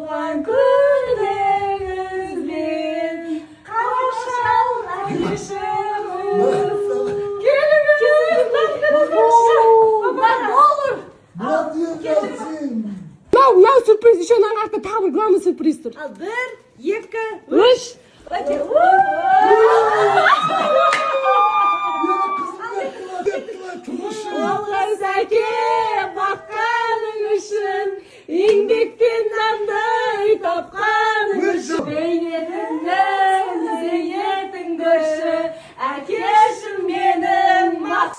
туған күніңізбен қашалмайшымыз Мынау сюрприз, еще мынаның артында тағы бір главный сюрприз тұр. Ал 1, 2, 3. Алғыр сәке баққаның үшін, еңбекпен нанды тапқаның үшін, бейнетіңнің зейнетің күші, әкешім менің мақ.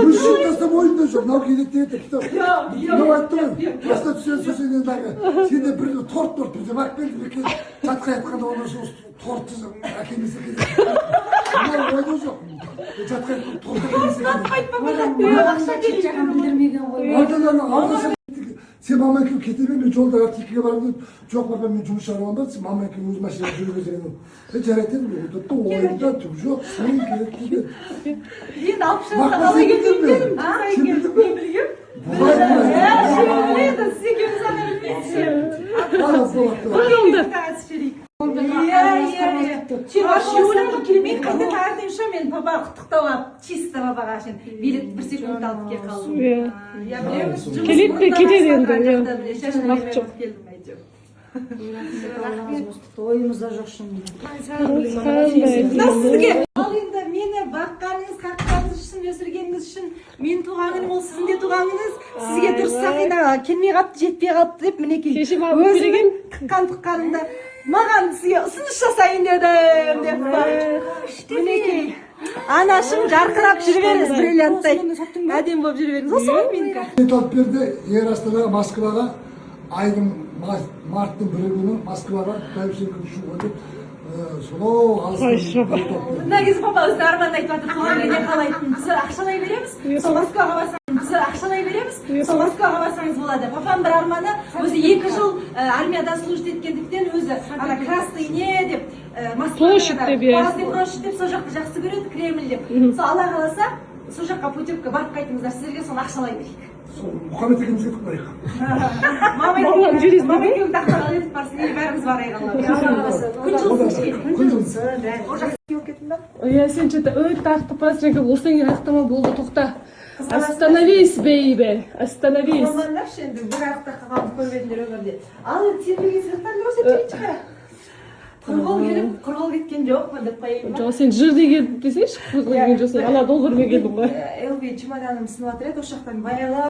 Мüşrik oyunda жоқ, мынау керек дейді кітап. Мынау айтты ғой, баста түскен сөзінен дағы. Сенде бір торт бізде бақ келді екен. Жатқа айтқанда оны тортты әкелмесе керек. Мынау ойда жоқ. Жатқа айтқанда торт әкелмесе керек. Ақша кеткен білдірмеген ғой. Сен мама екеуі кете бер, мен жолда артикеге барамын деп, жоқ папа мен жұмыс шығарамын ба, сен мама екеуі өз машинада жүріп өтірген. Жарайды дедім, отырды, ойында түк жоқ, сен керек дейді. Енді алып шығасың, қалай кетіп келдім. Сен білдің бе? Білгем. Сіз екеуіңіз ана білмейсіз. Мен қайда тағатайым ша, мен папа құттықтауға, чисто папаға шын билет бір секунд алып кел қалдым. Келеді де кетеді енді. Ойымызда жоқ шын. Ал енді мені баққаныңыз, қаққаныңыз үшін, өсіргеніңіз үшін мен туған күнім, ол сіздің де туған күніңіз. Сізге дұрыс сақина келмей қапты, жетпей қапты деп мінекей. Өзімнің қыққан-тұққанымда маған сізге ұсыныс жасайын дедім деп бар. Мінекей. Анашым жарқырап жүре беріңіз, бриллианттай. Әдем болып жүре беріңіз. Осы ғой менікі. Алып берді, Ер Астанаға, Москваға, айдың марттың бірі күні Москваға бәйбішенің ұшу өтіп, сонау алыстан. Мына кезде папа өзі арман айтып жатыр, туған күніне қалайтын. Біз ақшалай береміз, сол Москваға барсаңыз, біз ақшалай береміз, сол Москваға барсаңыз болады. Папам бір арманы, өзі 2 жыл армияда служит еткендіктен өзі ана Красный не деп, Москваға площадь деп, сол жақты жақсы көреді, Кремль деп. Сол Алла қаласа, сол жаққа путевка барып қайтыңыздар, сіздерге соны ақшалай берейік. Мұхаммед екеуміз кетіп барайық. Мама екеуің тақтаға кетіп барсын, бәріміз барайық Алла. Күн жылсын. О жақсы келіп кеттің ба? Иә, сен что-то өте артық барасың, осыдан кейін аяқтама болды, тоқта. Остановись, бейбі, остановись. Мамандаршы енді бір аяқта қалғанды көрмедіңдер өмірде. Ал енді сен берген сыйлықтарды көрсетейінші бе? Құрғыл келіп, құрғыл кеткен жоқ ма деп қойайын ба? Жоқ, сен жырдей келіп десейші, құрғыл келген жоқсың, ана доллармен келдің ғой. Элби чемоданым сынып жатыр еді, осы жақтан баялап